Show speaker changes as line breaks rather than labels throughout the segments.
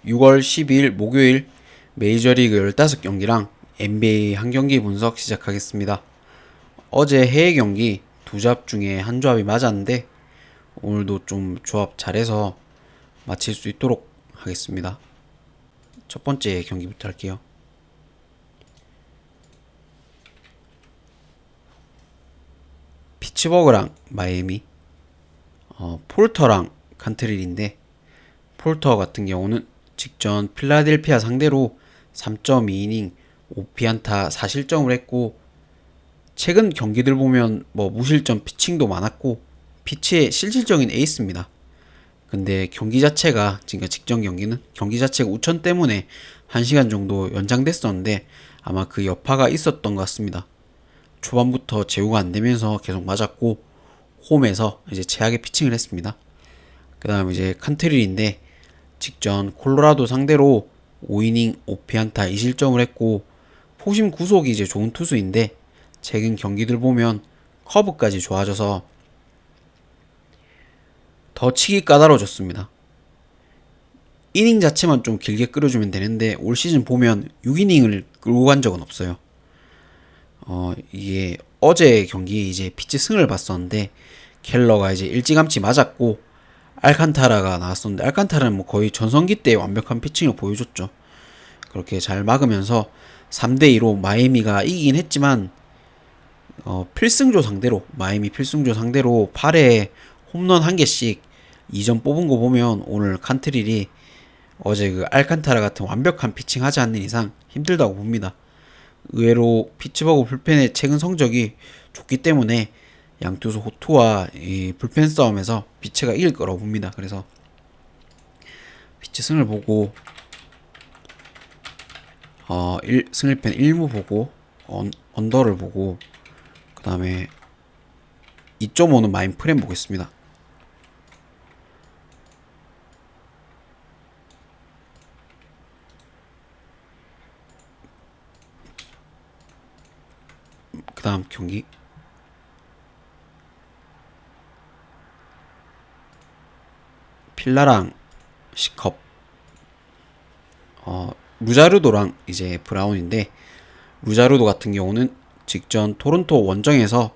6월 12일 목요일 메이저리그 15경기랑 NBA 한 경기 분석 시작하겠습니다. 어제 해외 경기 두 조합 중에 한 조합이 맞았는데 오늘도 좀 조합 잘해서 마칠 수 있도록 하겠습니다. 첫 번째 경기부터 할게요. 피츠버그랑 마이애미, 폴터랑 칸트릴인데 폴터 같은 경우는 직전 필라델피아 상대로 3.2이닝 5피안타 4실점을 했고, 최근 경기들 보면 무실점 피칭도 많았고 피치의 실질적인 에이스입니다. 근데 경기 자체가, 지금 직전 경기는 경기 자체가 우천 때문에 1시간 정도 연장됐었는데 아마 그 여파가 있었던 것 같습니다. 초반부터 제구가 안 되면서 계속 맞았고 홈에서 이제 최악의 피칭을 했습니다. 그 다음 이제 칸트릴인데 직전 콜로라도 상대로 5이닝 5피안타 2실점을 했고, 포심 구속이 이제 좋은 투수인데 최근 경기들 보면 커브까지 좋아져서 더 치기 까다로워졌습니다. 이닝 자체만 좀 길게 끌어주면 되는데 올 시즌 보면 6이닝을 끌고 간 적은 없어요. 이게 어제 경기 이제 피치 승을 봤었는데 켈러가 이제 일찌감치 맞았고 알칸타라가 나왔었는데 알칸타라는 거의 전성기 때 완벽한 피칭을 보여줬죠. 그렇게 잘 막으면서 3대2로 마이애미가 이기긴 했지만 필승조 상대로, 마이애미 필승조 상대로 8회 홈런 1개씩 2점 뽑은 거 보면 오늘 칸트릴이 어제 그 알칸타라 같은 완벽한 피칭 하지 않는 이상 힘들다고 봅니다. 의외로 피츠버그 불펜의 최근 성적이 좋기 때문에 양투수 호투와 이 불펜 싸움에서 피츠가 이길 거라고 봅니다. 그래서 피츠 승을 보고 승일펜 1무 보고 언더를 보고 그 다음에 2.5는 마인 프레임 보겠습니다. 그 다음 경기 필라랑 시컵, 루자르도랑 이제 브라운인데, 루자르도 같은 경우는 직전 토론토 원정에서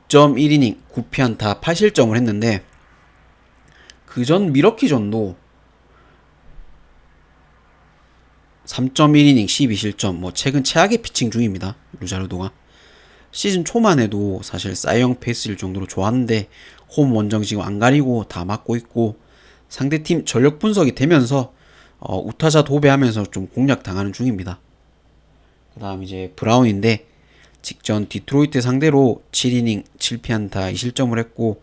2.1이닝 9피안타 8실점을 했는데 그전 미러키전도 3.1이닝 12실점, 최근 최악의 피칭 중입니다. 루자르도가 시즌 초만 해도 사실 사이영 페이스일 정도로 좋았는데 홈 원정 지금 안 가리고 다 맞고 있고 상대팀 전력 분석이 되면서 우타자 도배하면서 좀 공략 당하는 중입니다. 그 다음 이제 브라운인데 직전 디트로이트 상대로 7이닝 7피안타 2실점을 했고,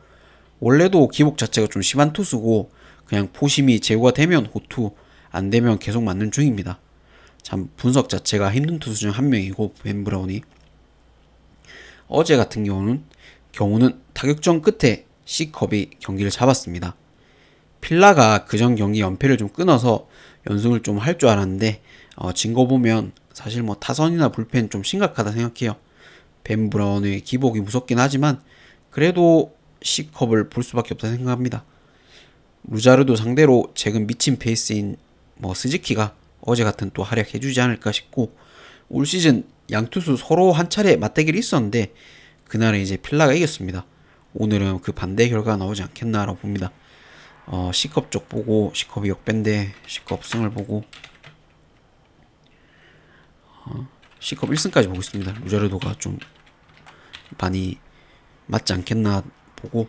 원래도 기복 자체가 좀 심한 투수고 그냥 포심이 제구가 되면 호투, 안 되면 계속 맞는 중입니다. 참 분석 자체가 힘든 투수 중 한 명이고, 벤 브라운이 어제 같은 경우는 타격전 끝에 C컵이 경기를 잡았습니다. 필라가 그전 경기 연패를 좀 끊어서 연승을 좀 할 줄 알았는데 진 거 보면 사실 타선이나 불펜 좀 심각하다 생각해요. 벤 브라운의 기복이 무섭긴 하지만 그래도 C컵을 볼 수밖에 없다 생각합니다. 루자르도 상대로 최근 미친 페이스인 스즈키가 어제 같은 또 활약해주지 않을까 싶고, 올 시즌 양투수 서로 한 차례 맞대결이 있었는데 그날은 이제 필라가 이겼습니다. 오늘은 그 반대 결과가 나오지 않겠나라고 봅니다. C컵 쪽 보고, C컵이 역밴데 C컵 승을 보고 C컵 1승까지 보고 있습니다. 루자르도가 좀 많이 맞지 않겠나 보고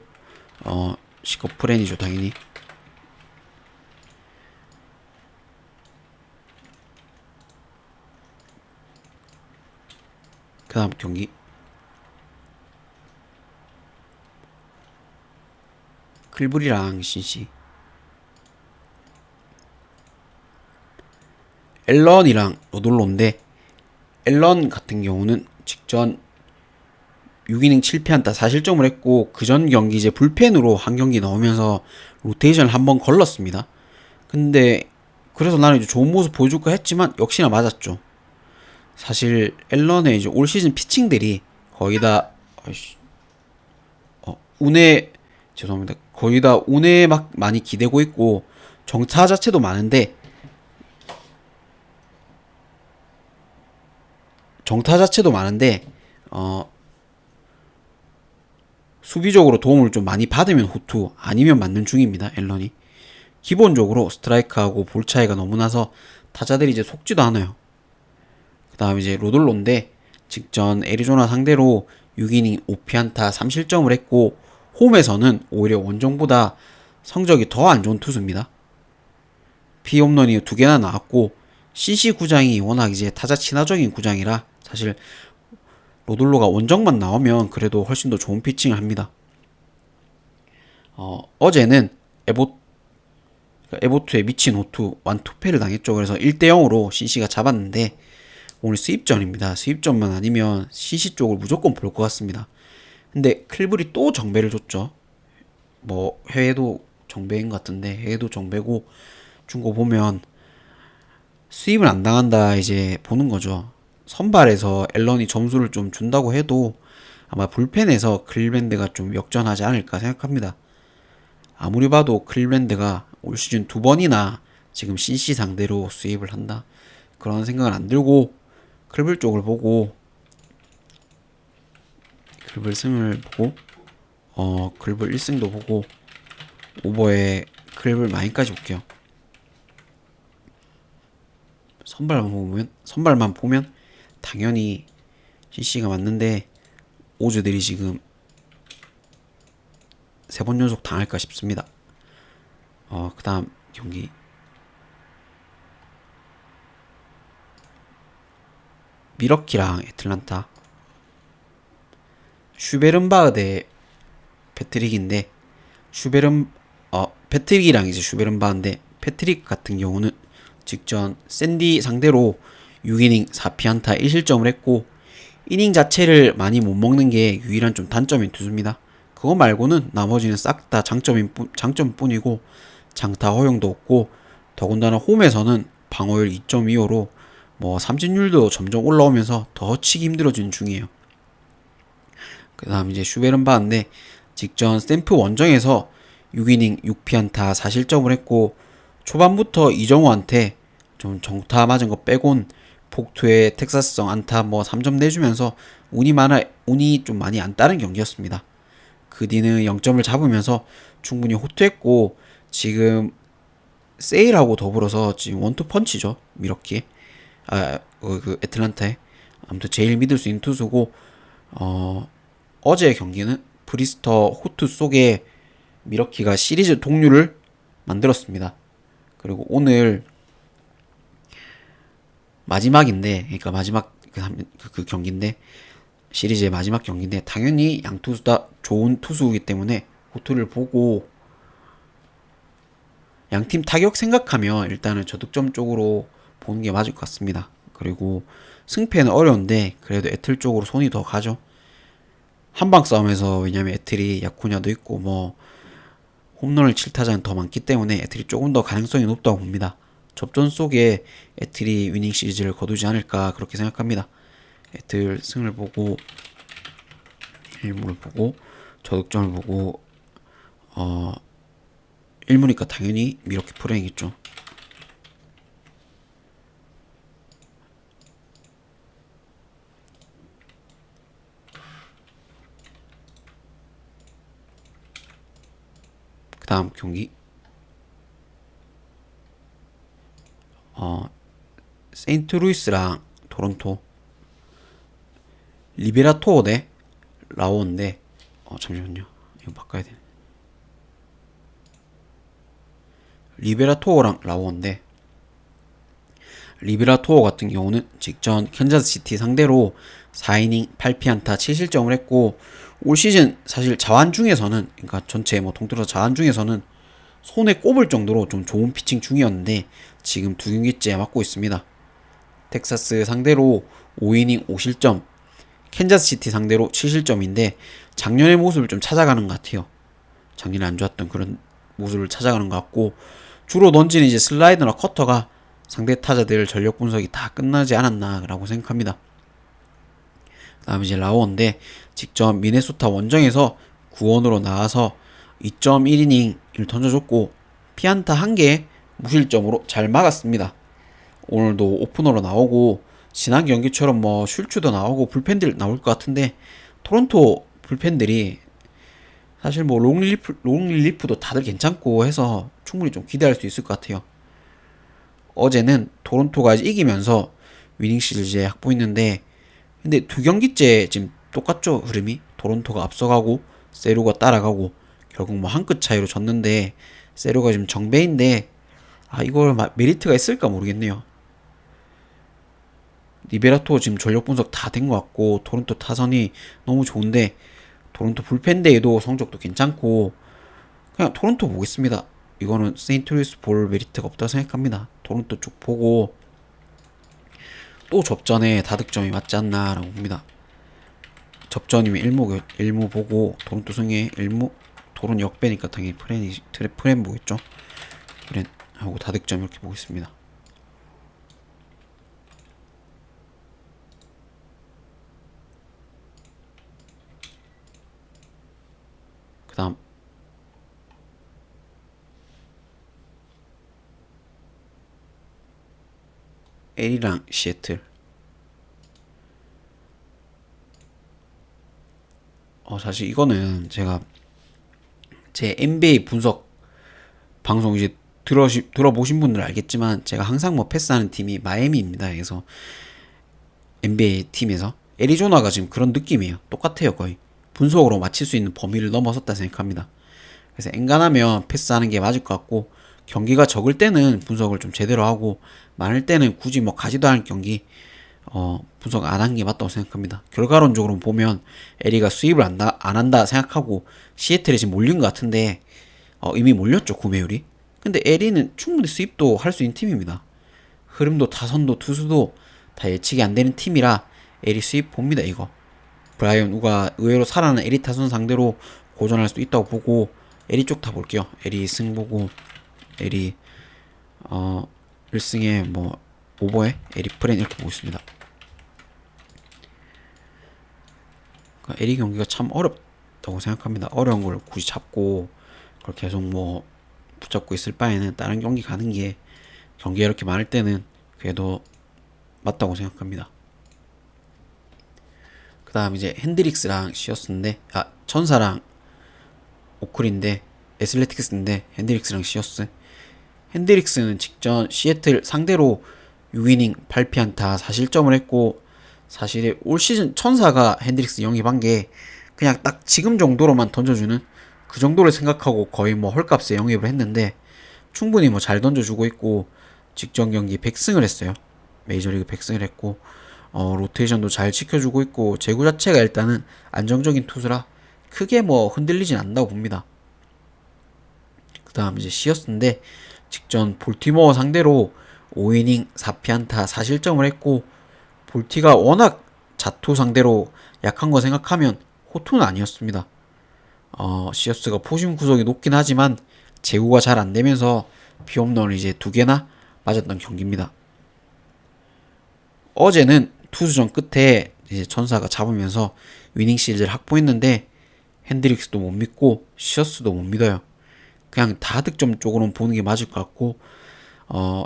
C컵 프렌이죠 당연히. 그 다음 경기 클브리랑 신시, 앨런이랑 로돌로인데 앨런 같은 경우는 직전 6이닝 7피안타 4실점을 했고 그전 경기 이제 불펜으로 한 경기 나오면서 로테이션을 한번 걸렀습니다. 근데 그래서 나는 이제 좋은 모습 보여줄까 했지만 역시나 맞았죠. 사실 앨런의 이제 올 시즌 피칭들이 거의 다 운에, 죄송합니다, 거의 다 운에 막 많이 기대고 있고 정타 자체도 많은데 정타 자체도 많은데 수비적으로 도움을 좀 많이 받으면 호투, 아니면 맞는 중입니다. 앨런이 기본적으로 스트라이크하고 볼 차이가 너무 나서 타자들이 이제 속지도 않아요. 그 다음 이제 로돌로인데 직전 애리조나 상대로 6이닝 5피안타 3실점을 했고 홈에서는 오히려 원정보다 성적이 더 안 좋은 투수입니다. 피홈런이 2개나 나왔고 CC 구장이 워낙 이제 타자 친화적인 구장이라 사실 로돌로가 원정만 나오면 그래도 훨씬 더 좋은 피칭을 합니다. 어제는 에보트에 미친 호투 완투패를 당했죠. 그래서 1대0으로 CC가 잡았는데 오늘 수입전입니다. 수입전만 아니면 CC 쪽을 무조건 볼 것 같습니다. 근데 클블이 또 정배를 줬죠. 뭐 해외도 정배인 것 같은데 해외도 정배고 준 거 보면 수입을 안 당한다 이제 보는 거죠. 선발에서 앨런이 점수를 좀 준다고 해도 아마 불펜에서 클리브랜드가 좀 역전하지 않을까 생각합니다. 아무리 봐도 클리브랜드가 올 시즌 2번이나 지금 CC 상대로 수입을 한다 그런 생각은 안 들고 클블 쪽을 보고 클블 승을 보고 클블 1승도 보고 오버에 클블 마인까지 볼게요. 선발만 보면 당연히 CC가 맞는데 오즈들이 지금 3번 연속 당할까 싶습니다. 그 다음 경기 미러키랑 애틀란타. 슈베른바흐 대 패트릭인데 패트릭이랑 이제 슈베른바흐인데 패트릭 같은 경우는 직전 샌디 상대로 6이닝 4피안타 1실점을 했고 이닝 자체를 많이 못 먹는 게 유일한 좀 단점인 투수입니다. 그거 말고는 나머지는 싹 다 장점뿐이고 장타 허용도 없고 더군다나 홈에서는 방어율 2.25로 뭐 삼진율도 점점 올라오면서 더 치기 힘들어지는 중이에요. 그 다음 이제 슈베른바흐인데 직전 스탬프 원정에서 6이닝 6피안타 4실점을 했고 초반부터 이정우한테 좀 정타 맞은 거 빼곤 폭투에 텍사스성 안타 뭐 3점 내주면서 운이 좀 많이 안 따른 경기였습니다. 그 뒤는 0점을 잡으면서 충분히 호투했고 지금 세일하고 더불어서 지금 원투 펀치죠. 미러키 그 애틀란타에 아무튼 제일 믿을 수 있는 투수고 어제 경기는 브리스터 호투 속에 미러키가 시리즈 동률을 만들었습니다. 그리고 오늘 마지막인데 그러니까 마지막 그 경기인데 시리즈의 마지막 경기인데 당연히 양 투수 다 좋은 투수이기 때문에 호투를 보고 양팀 타격 생각하면 일단은 저득점 쪽으로 보는 게 맞을 것 같습니다. 그리고 승패는 어려운데 그래도 애틀 쪽으로 손이 더 가죠. 한방 싸움에서 왜냐면 애틀이 야쿠냐도 있고 뭐 홈런을 칠 타자는 더 많기 때문에 애틀이 조금 더 가능성이 높다고 봅니다. 접전 속에 애틀이 위닝 시리즈를 거두지 않을까 그렇게 생각합니다. 애틀 승을 보고 1무를 보고 저득점을 보고 1무니까 당연히 미러키 프레이겠죠. 그 다음 경기 세인트루이스랑 토론토. 리베라토어 대 라오인데 잠시만요 이거 바꿔야 돼. 리베라토어랑 라오인데 리베라토어 같은 경우는 직전 캔자스시티 상대로 4이닝 8피안타 7실점을 했고 올 시즌 사실 자완 중에서는 그러니까 전체 뭐 통틀어서 자완 중에서는 손에 꼽을 정도로 좀 좋은 피칭 중이었는데 지금 2경기째 맡고 있습니다. 텍사스 상대로 5이닝 5실점, 캔자스시티 상대로 7실점인데 작년의 모습을 좀 찾아가는 것 같아요. 작년에 안 좋았던 그런 모습을 찾아가는 것 같고 주로 던지는 이제 슬라이더나 커터가 상대 타자들 전력 분석이 다 끝나지 않았나라고 생각합니다. 그 다음에 이제 라오인데 직접 미네소타 원정에서 구원으로 나와서 2.1이닝을 던져줬고 피안타 1개 무실점으로 잘 막았습니다. 오늘도 오프너로 나오고 지난 경기처럼 뭐 슐츠도 나오고 불펜들 나올 것 같은데 토론토 불펜들이 사실 뭐 롱릴리프도 다들 괜찮고 해서 충분히 좀 기대할 수 있을 것 같아요. 어제는 토론토가 이기면서 위닝 시리즈에 확보했는데 근데 두 경기째 지금 똑같죠 흐름이. 토론토가 앞서가고 세루가 따라가고 결국 뭐 한 끗 차이로 졌는데 세루가 지금 정배인데 이걸 메리트가 있을까 모르겠네요. 리베라토 지금 전력 분석 다 된 것 같고 토론토 타선이 너무 좋은데 토론토 불펜데에도 성적도 괜찮고 그냥 토론토 보겠습니다. 이거는 세인트루이스 볼 메리트가 없다고 생각합니다. 토론토 쪽 보고 또 접전에 다득점이 맞지 않나라고 봅니다. 접전이면 1무 보고 토론토 승에 1무 토론 역배니까 당연히 프렌 보겠죠. 프렌 하고 다득점 이렇게 보겠습니다. 그 다음 L이랑 시애틀. 사실 이거는 제가 제 NBA 분석 방송 이제 들어보신 분들 알겠지만 제가 항상 뭐 패스하는 팀이 마이애미입니다. 그래서 NBA 팀에서 애리조나가 지금 그런 느낌이에요. 똑같아요 거의. 분석으로 맞힐 수 있는 범위를 넘어섰다 생각합니다. 그래서 엔간하면 패스하는 게 맞을 것 같고 경기가 적을 때는 분석을 좀 제대로 하고 많을 때는 굳이 뭐 가지도 않을 경기 분석 안 한 게 맞다고 생각합니다. 결과론적으로 보면 에리가 수입을 안 한다 생각하고 시애틀에 지금 몰린 것 같은데 이미 몰렸죠 구매율이. 근데 에리는 충분히 수입도 할 수 있는 팀입니다. 흐름도 타선도 투수도 다 예측이 안 되는 팀이라 에리 수입 봅니다 이거. 브라이언 우가 의외로 살아나는 에리 타선 상대로 고전할 수 있다고 보고 에리 쪽 다 볼게요. 에리 승 보고 에리 1승에 뭐 오버에 에리 프렌 이렇게 보고 있습니다. 그러니까 에리 경기가 참 어렵다고 생각합니다. 어려운 걸 굳이 잡고 그걸 계속 뭐 붙잡고 있을 바에는 다른 경기 가는 게 경기가 이렇게 많을 때는 그래도 맞다고 생각합니다. 그 다음 이제 핸드릭스랑 시어스인데 천사랑 오클인데 애슬레틱스인데 핸드릭스랑 시어스. 핸드릭스는 직전 시애틀 상대로 6이닝 8피안타 4실점을 했고 사실 올 시즌 천사가 핸드릭스 영입한 게 그냥 딱 지금 정도로만 던져주는 그 정도를 생각하고 거의 뭐 헐값에 영입을 했는데 충분히 뭐 잘 던져주고 있고 직전 경기 100승을 했어요. 메이저리그 100승을 했고 로테이션도 잘 지켜주고 있고 제구 자체가 일단은 안정적인 투수라 크게 뭐 흔들리진 않는다고 봅니다. 그 다음 이제 시어스인데 직전 볼티모어 상대로 5이닝 4피안타 4실점을 했고 볼티가 워낙 자투 상대로 약한 거 생각하면 호투는 아니었습니다. 시어스가 포심 구속이 높긴 하지만 제구가 잘 안되면서 비홈런을 이제 2개나 맞았던 경기입니다. 어제는 투수전 끝에 이제 천사가 잡으면서 위닝 시리즈를 확보했는데 핸드릭스도 못 믿고 시어스도 못 믿어요. 그냥 다득점 쪽으로는 보는 게 맞을 것 같고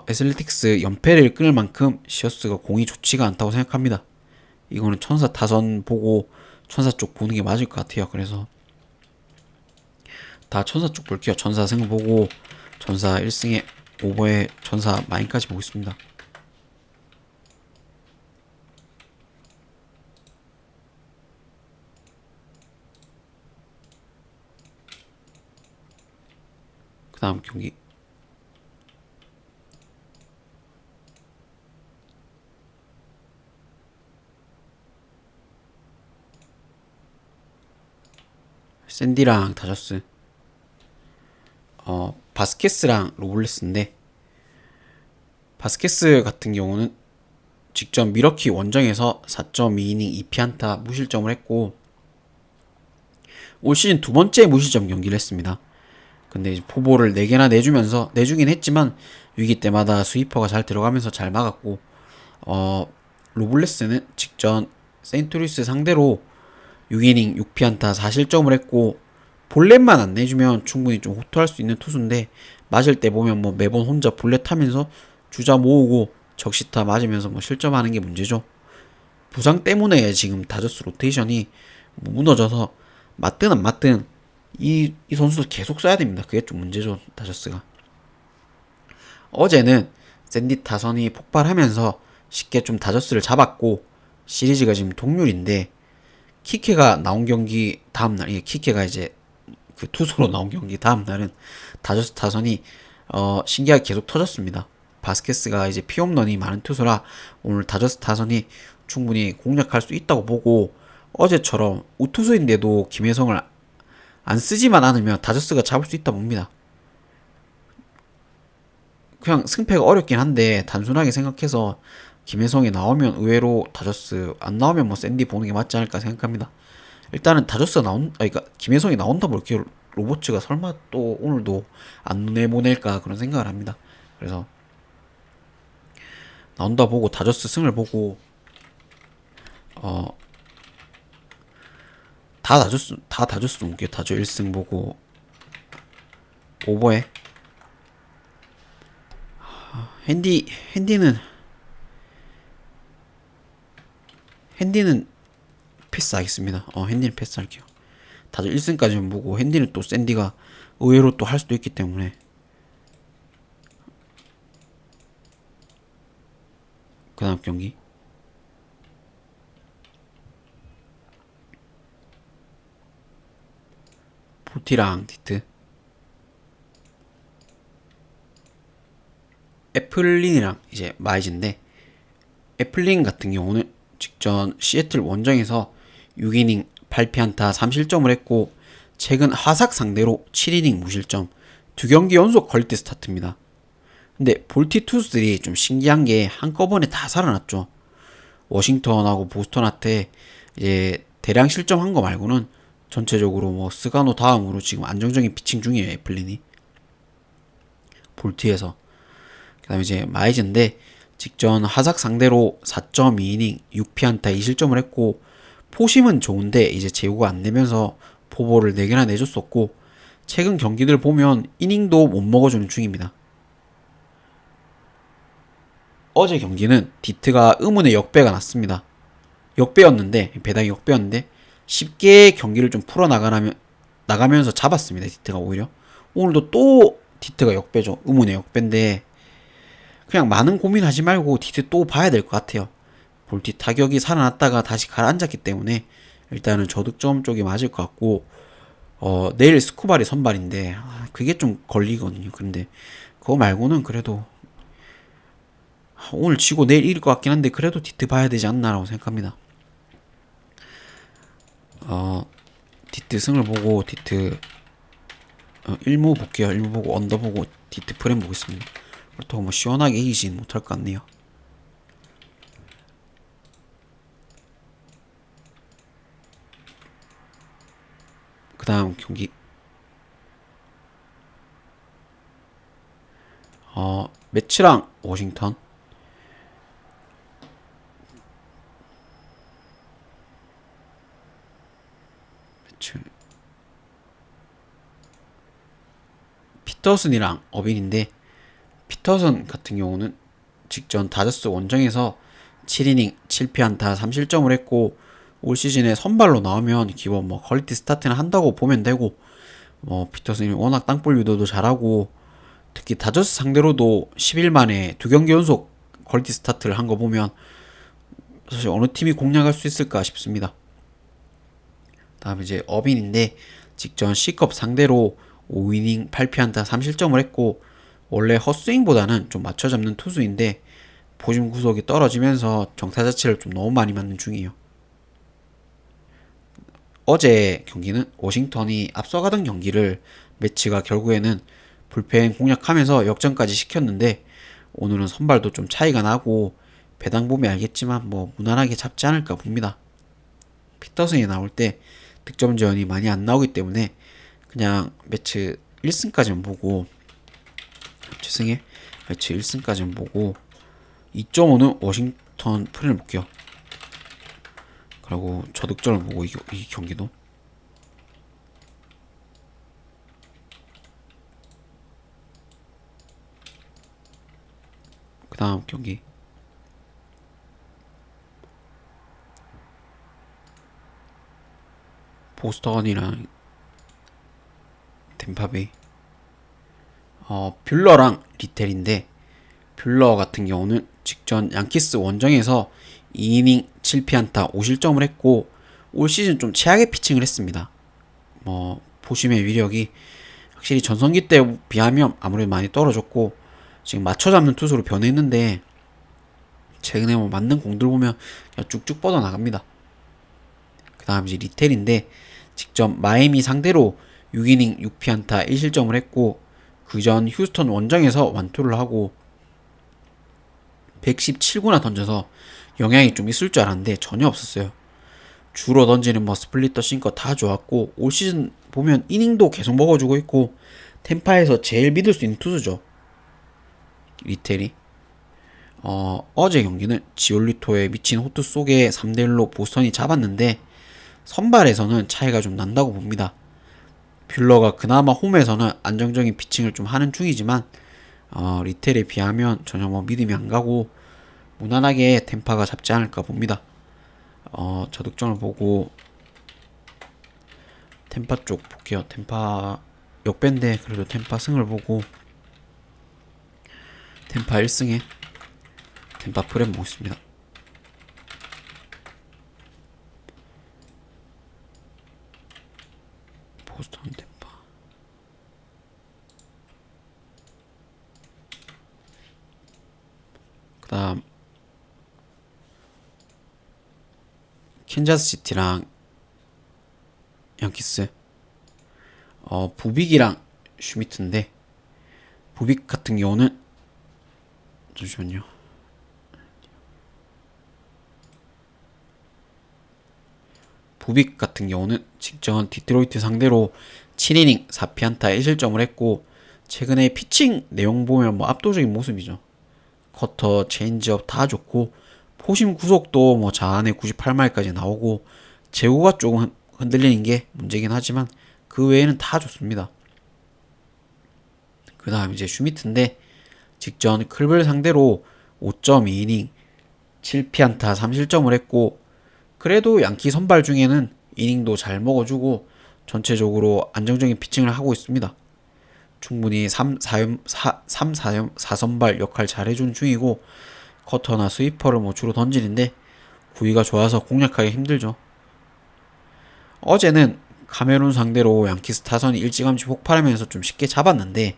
애슬레틱스 연패를 끊을 만큼 시어스가 공이 좋지가 않다고 생각합니다. 이거는 천사 타선 보고 천사 쪽 보는 게 맞을 것 같아요. 그래서 다 천사 쪽 볼게요. 천사 승 보고 천사 1승에 오버에 천사 마인까지 보겠습니다. 그 다음 경기 샌디랑 다저스. 바스케스랑 로블레스인데 바스케스 같은 경우는 직전 미러키 원정에서 4.2이닝 2피안타 무실점을 했고 올 시즌 두 번째 무실점 경기를 했습니다. 근데 이제 포볼을 4개나 내주긴 했지만 위기 때마다 스위퍼가 잘 들어가면서 잘 막았고 로블레스는 직전 세인트루이스 상대로 6이닝 6피안타 4실점을 했고 볼넷만 안 내주면 충분히 좀 호투할 수 있는 투수인데 맞을 때 보면 뭐 매번 혼자 볼넷 하면서 주자 모으고 적시타 맞으면서 뭐 실점하는 게 문제죠. 부상 때문에 지금 다저스 로테이션이 뭐 무너져서 맞든 안 맞든 이 선수 계속 써야 됩니다. 그게 좀 문제죠, 다저스가. 어제는 샌디 타선이 폭발하면서 쉽게 좀 다저스를 잡았고 시리즈가 지금 동률인데 키케가 나온 경기 다음날, 키케가 이제 그 투수로 나온 경기 다음날은 다저스 타선이 신기하게 계속 터졌습니다. 바스케스가 이제 피홈런이 많은 투수라 오늘 다저스 타선이 충분히 공략할 수 있다고 보고 어제처럼 우투수인데도 김혜성을 안 쓰지만 않으면 다저스가 잡을 수 있다 봅니다. 그냥 승패가 어렵긴 한데 단순하게 생각해서 김혜성이 나오면 의외로 다저스, 안 나오면 뭐 샌디 보는 게 맞지 않을까 생각합니다. 일단은 다저스가 그러니까 김혜성이 나온다고 이렇게 로버츠가 설마 또 오늘도 안 내보낼까 그런 생각을 합니다. 그래서 나온다 보고 다저스 승을 보고 어 다 다저스 놓을게요. 다저 1승 보고 오버해. 핸디는 핸디는 패스하겠습니다. 핸디는 패스할게요. 다저 1승까지만 보고 핸디는 또 샌디가 의외로 또 할 수도 있기 때문에. 그 다음 경기 포티랑 디트, 애플린이랑 이제 마이즈인데 애플린 같은 경우는 직전 시애틀 원정에서 6이닝 8피안타 3실점을 했고 최근 하삭 상대로 7이닝 무실점, 두 경기 연속 퀄리티 스타트입니다. 근데 볼티 투수들이 좀 신기한 게 한꺼번에 다 살아났죠. 워싱턴하고 보스턴한테 이제 대량 실점한 거 말고는 전체적으로 뭐 스가노 다음으로 지금 안정적인 피칭 중이에요, 애플린이. 볼티에서. 그다음에 이제 마이즈인데 직전 하삭 상대로 4.2이닝 6피안타 2실점을 했고 포심은 좋은데 이제 제구가 안 되면서 포볼을 4개나 내줬었고 최근 경기들 보면 이닝도 못 먹어주는 중입니다. 어제 경기는 디트가 의문의 역배가 났습니다. 역배였는데 배당이 역배였는데 쉽게 경기를 좀 나가면서 잡았습니다. 디트가 오히려 오늘도 또 디트가 역배죠. 의문의 역배인데 그냥 많은 고민하지 말고 디트 또 봐야 될 것 같아요. 볼티 타격이 살아났다가 다시 가라앉았기 때문에 일단은 저득점 쪽이 맞을 것 같고 내일 스쿠발이 선발인데 그게 좀 걸리거든요. 근데 그거 말고는 그래도 오늘 지고 내일 이길 것 같긴 한데 그래도 디트 봐야 되지 않나라고 생각합니다. 디트 승을 보고 디트 1무 볼게요. 1무 보고 언더 보고 디트 프레임 보겠습니다. 그렇다고 뭐 시원하게 이기진 못할 것 같네요. 그 다음 경기 매치랑 워싱턴. 매치 피터슨이랑 어빈인데 피터슨 같은 경우는 직전 다저스 원정에서 7이닝 7피안타 3실점을 했고 올 시즌에 선발로 나오면 기본 뭐 퀄리티 스타트는 한다고 보면 되고 피터슨이 워낙 땅볼 유도도 잘하고 특히 다저스 상대로도 10일 만에 두 경기 연속 퀄리티 스타트를 한 거 보면 사실 어느 팀이 공략할 수 있을까 싶습니다. 다음 이제 어빈인데 직전 C컵 상대로 5이닝 8피안타 3실점을 했고 원래 헛스윙보다는 좀 맞춰 잡는 투수인데 포심 구속이 떨어지면서 정타 자체를 좀 너무 많이 맞는 중이에요. 어제 경기는 워싱턴이 앞서가던 경기를 매치가 결국에는 불펜 공략하면서 역전까지 시켰는데 오늘은 선발도 좀 차이가 나고 배당 보면 알겠지만 뭐 무난하게 잡지 않을까 봅니다. 피터슨이 나올 때 득점 지원이 많이 안 나오기 때문에 그냥 매치 1승까지만 보고 죄송해 매치 1승까지만 보고 2.5는 워싱턴 프리를 볼게요. 그리고 저득점을 보고 이 경기도 그 다음 경기 보스턴이랑 템파베이. 뷰러랑 리텔인데, 뷰러 같은 경우는 직전 양키스 원정에서 2이닝 7피안타 5실점을 했고 올 시즌 좀 최악의 피칭을 했습니다. 보심의 위력이 확실히 전성기 때 비하면 아무래도 많이 떨어졌고 지금 맞춰 잡는 투수로 변했는데 최근에 맞는 공들 보면 그냥 쭉쭉 뻗어 나갑니다. 그 다음 이제 리텔인데 직접 마이애미 상대로 6이닝 6피안타 1실점을 했고 그전 휴스턴 원정에서 완투를 하고 117구나 던져서 영향이 좀 있을 줄 알았는데 전혀 없었어요. 주로 던지는 스플리터 싱커 다 좋았고 올 시즌 보면 이닝도 계속 먹어주고 있고 템파에서 제일 믿을 수 있는 투수죠. 리텔이. 어제 경기는 지올리토의 미친 호투 속에 3대1로 보스턴이 잡았는데 선발에서는 차이가 좀 난다고 봅니다. 뷰러가 그나마 홈에서는 안정적인 피칭을 좀 하는 중이지만 리텔에 비하면 전혀 믿음이 안 가고 무난하게 템파가 잡지 않을까 봅니다. 저득점을 보고 템파 쪽 볼게요. 템파 역배인데 그래도 템파 승을 보고 템파 1승에 템파 프렘 보겠습니다. 보스턴 템파. 그 다음 캔자스시티랑 양키스. 부빅이랑 슈미트인데 부빅 같은 경우는 잠시만요. 부빅 같은 경우는 직전 디트로이트 상대로 7이닝 4피안타 1실점을 했고 최근에 피칭 내용 보면 압도적인 모습이죠. 커터, 체인지업 다 좋고 포심 구속도 자안에 98마일까지 나오고 제구가 조금 흔들리는 게 문제긴 하지만 그 외에는 다 좋습니다. 그 다음 이제 슈미트인데 직전 클블 상대로 5.2이닝 7피안타 3실점을 했고 그래도 양키 선발 중에는 이닝도 잘 먹어주고 전체적으로 안정적인 피칭을 하고 있습니다. 충분히 4선발 역할 잘해주는 중이고 커터나 스위퍼를 주로 던지는데 구위가 좋아서 공략하기 힘들죠. 어제는 카메룬 상대로 양키스 타선이 일찌감치 폭발하면서 좀 쉽게 잡았는데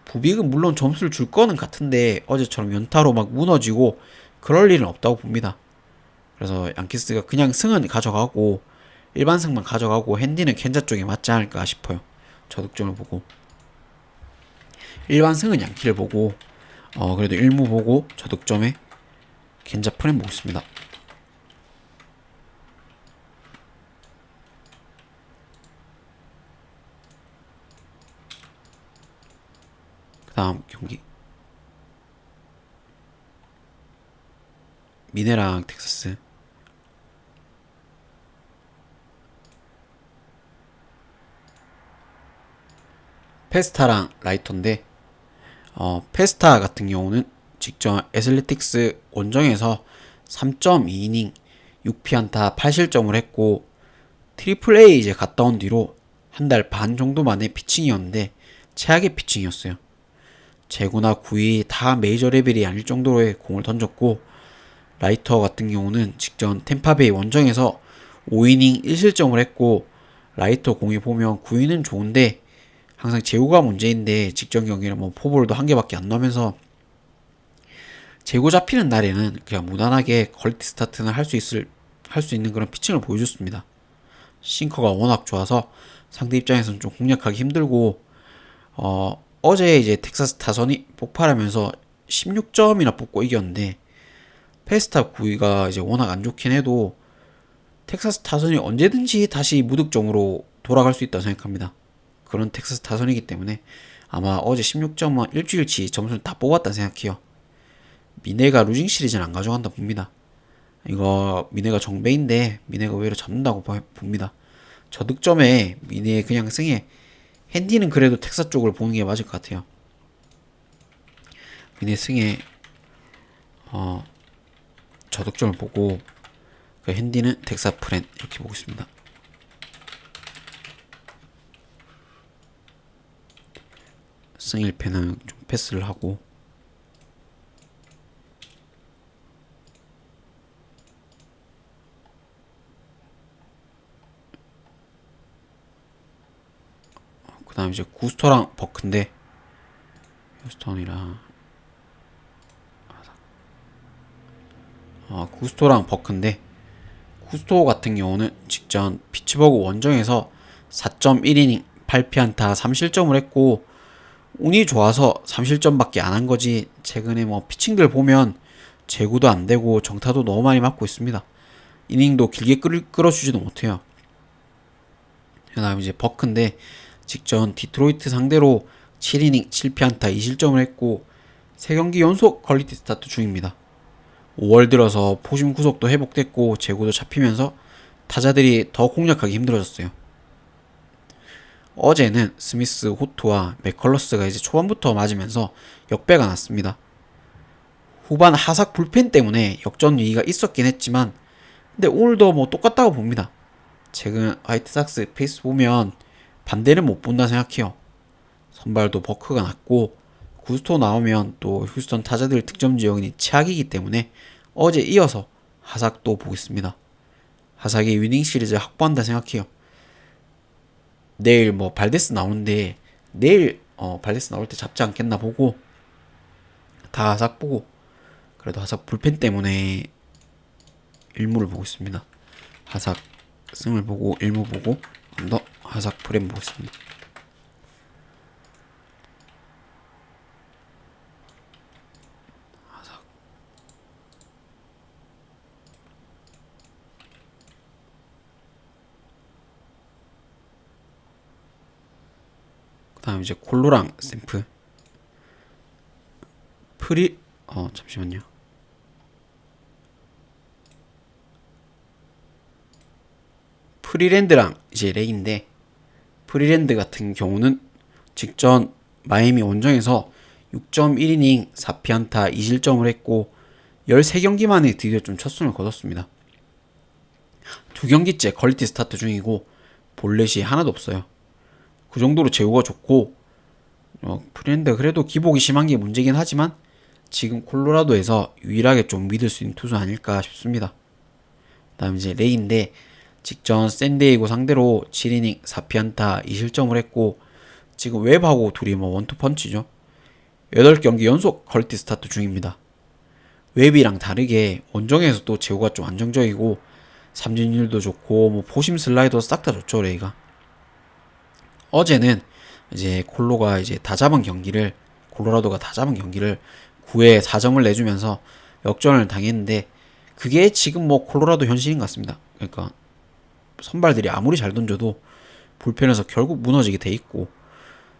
부빅은 물론 점수를 줄 거는 같은데 어제처럼 연타로 무너지고 그럴 일은 없다고 봅니다. 그래서 양키스가 그냥 승은 가져가고 일반 승만 가져가고 핸디는 켄자 쪽에 맞지 않을까 싶어요. 저득점을 보고 일반 승은 양키를 보고 그래도 1무 보고 저득점에 켄자 프렘 보겠습니다. 그 다음 경기 미네랑 텍사스. 페스타랑 라이터인데 페스타 같은 경우는 직전 애슬레틱스 원정에서 3.2이닝 6피안타 8실점을 했고 트리플 A 이제 갔다 온 뒤로 한 달 반 정도 만에 피칭이었는데 최악의 피칭이었어요. 제구나 구위 다 메이저 레벨이 아닐 정도로의 공을 던졌고 라이터 같은 경우는 직전 템파베이 원정에서 5이닝 1실점을 했고 라이터 공이 보면 구위는 좋은데 항상 제구가 문제인데 직전 경기는 포볼도 한 개밖에 안 나오면서 제구 잡히는 날에는 그냥 무난하게 퀄리티 스타트는 할 수 있는 그런 피칭을 보여줬습니다. 싱커가 워낙 좋아서 상대 입장에서는 좀 공략하기 힘들고 어제 이제 텍사스 타선이 폭발하면서 16점이나 뽑고 이겼는데 페스타 구위가 이제 워낙 안 좋긴 해도 텍사스 타선이 언제든지 다시 무득점으로 돌아갈 수 있다고 생각합니다. 그런 텍사스 타선이기 때문에 아마 어제 16점은 일주일치 점수를 다 뽑았다 생각해요. 미네가 루징 시리즈는 안 가져간다 봅니다. 이거 미네가 정배인데 미네가 오히려 잡는다고 봅니다. 저득점에 미네 그냥 승에 핸디는 그래도 텍사 쪽을 보는 게 맞을 것 같아요. 미네 승에 저득점을 보고 그 핸디는 텍사 프렌 이렇게 보고 있습니다. 승 1패는 좀 패스를 하고, 그 다음 이제 구스토랑 버크인데, 휴스턴이랑 구스토랑 버크인데, 구스토 같은 경우는 직전 피츠버그 원정에서 4.1이닝 8피안타 3실점을 했고, 운이 좋아서 3실점밖에 안 한 거지, 최근에 뭐 피칭들 보면 제구도 안 되고 정타도 너무 많이 맞고 있습니다. 이닝도 길게 끌어주지도 못해요. 그 다음 이제 버크인데, 직전 디트로이트 상대로 7이닝 7피안타 2실점을 했고 3경기 연속 퀄리티 스타트 중입니다. 5월 들어서 포심 구속도 회복됐고 제구도 잡히면서 타자들이 더 공략하기 힘들어졌어요. 어제는 스미스, 호투와 맥컬러스가 이제 초반부터 맞으면서 역배가 났습니다. 후반 하삭 불펜 때문에 역전 위기가 있었긴 했지만, 근데 오늘도 뭐 똑같다고 봅니다. 최근 화이트삭스 페이스 보면 반대는 못 본다 생각해요. 선발도 버크가 낮고 구스토 나오면 또 휴스턴 타자들 득점 지역이 최악이기 때문에 어제 이어서 하삭도 보겠습니다. 하삭이 위닝 시리즈 확보한다 생각해요. 내일 뭐 발데스 나오는데 내일 발데스 나올 때 잡지 않겠나 보고 다 하삭 보고, 그래도 하삭 불펜 때문에 일무를 보고 있습니다. 하삭 승을 보고 일무 보고 언더 하삭 프레임 보고 있습니다. 그 다음 이제 콜로랑 샘프 프리 잠시만요. 프리랜드랑 이제 레이인데, 프리랜드 같은 경우는 직전 마이애미 원정에서 6.1이닝 4피안타 2실점을 했고 13경기 만에 드디어 좀 첫 승을 거뒀습니다. 2경기째 퀄리티 스타트 중이고 볼넷이 하나도 없어요. 그 정도로 제구가 좋고, 프리랜드가 그래도 기복이 심한 게 문제긴 하지만 지금 콜로라도에서 유일하게 좀 믿을 수 있는 투수 아닐까 싶습니다. 다음 이제 레이인데, 직전 샌디에이고 상대로 7이닝 4피안타 2실점을 했고 지금 웹하고 둘이 뭐 원투펀치죠. 8경기 연속 퀄리티 스타트 중입니다. 웹이랑 다르게 원정에서 또 제구가 좀 안정적이고 삼진율도 좋고 뭐 포심 슬라이더 싹 다 좋죠, 레이가. 어제는 이제 콜로라도가 다 잡은 경기를 9회 4점을 내주면서 역전을 당했는데, 그게 지금 뭐 콜로라도 현실인 것 같습니다. 그러니까 선발들이 아무리 잘 던져도 불펜에서 결국 무너지게 돼 있고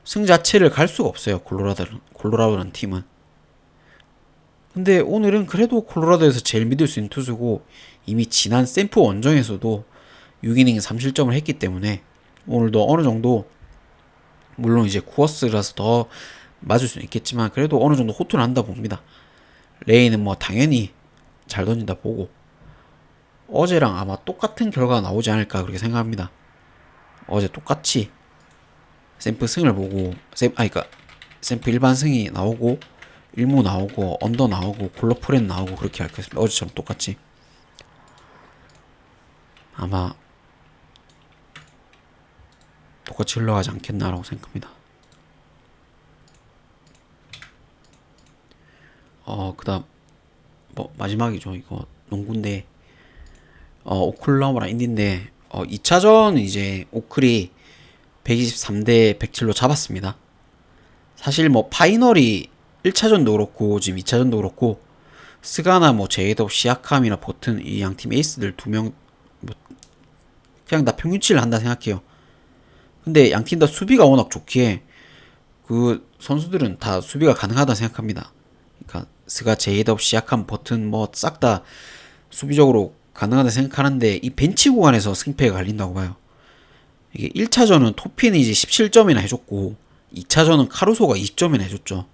승 자체를 갈 수가 없어요, 콜로라도라는 팀은. 근데 오늘은 그래도 콜로라도에서 제일 믿을 수 있는 투수고 이미 지난 샘프 원정에서도 6이닝 3실점을 했기 때문에 오늘도 어느 정도, 물론 이제 쿠어스라서 더 맞을 수는 있겠지만 그래도 어느 정도 호투를 한다 봅니다. 레이는 뭐 당연히 잘 던진다 보고 어제랑 아마 똑같은 결과가 나오지 않을까 그렇게 생각합니다. 어제 똑같이 샘프 승을 보고 그러니까 샘프 일반 승이 나오고 일무 나오고 언더 나오고 콜로프렌 나오고 그렇게 할 것입니다. 어제처럼 똑같이 아마 똑같이 흘러가지 않겠나라고 생각합니다. 그다음 뭐 마지막이죠. 이거 농구인데 오클라호마랑 인디인데 2차전 이제 오클이 123대 107로 잡았습니다. 사실 뭐 파이널이 1차전도 그렇고 지금 2차전도 그렇고 스가나 뭐 제이덥 시아캄이나 버튼 이 양팀 에이스들 2명 뭐 그냥 다 평균치를 한다 생각해요. 근데 양팀 다 수비가 워낙 좋기에 그 선수들은 다 수비가 가능하다 생각합니다. 그러니까 스가, 제이덥, 시아캄, 버튼 뭐 싹 다 수비적으로 가능하다 생각하는데 이 벤치 구간에서 승패가 갈린다고 봐요. 이게 1차전은 토핀이 이제 17점이나 해줬고 2차전은 카루소가 20점이나 해줬죠.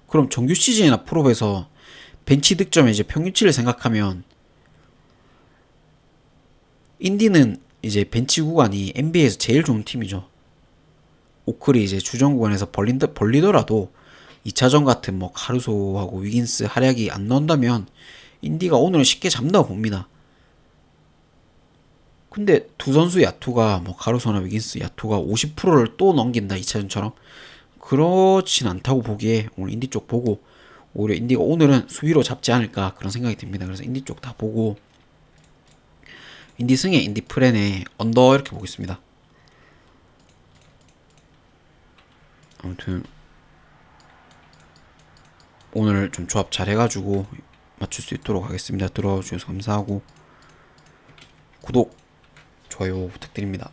그럼 정규 시즌이나 프로에서 벤치 득점의 이제 평균치를 생각하면 인디는 이제 벤치 구간이 NBA에서 제일 좋은 팀이죠. 오클이 이제 주전 구간에서 벌리더라도 2차전 같은 뭐 카루소하고 위긴스 활약이 안 나온다면 인디가 오늘은 쉽게 잡는다고 봅니다. 근데 두 선수 야투가 뭐 카루소나 위긴스 야투가 50%를 또 넘긴다 2차전처럼 그렇진 않다고 보기에 오늘 인디 쪽 보고 오히려 인디가 오늘은 수위로 잡지 않을까 그런 생각이 듭니다. 그래서 인디 쪽 다 보고 인디 승에 인디 프렌에 언더 이렇게 보겠습니다. 아무튼 오늘 좀 조합 잘 해가지고 맞출 수 있도록 하겠습니다. 들어주셔서 감사하고 구독, 좋아요 부탁드립니다.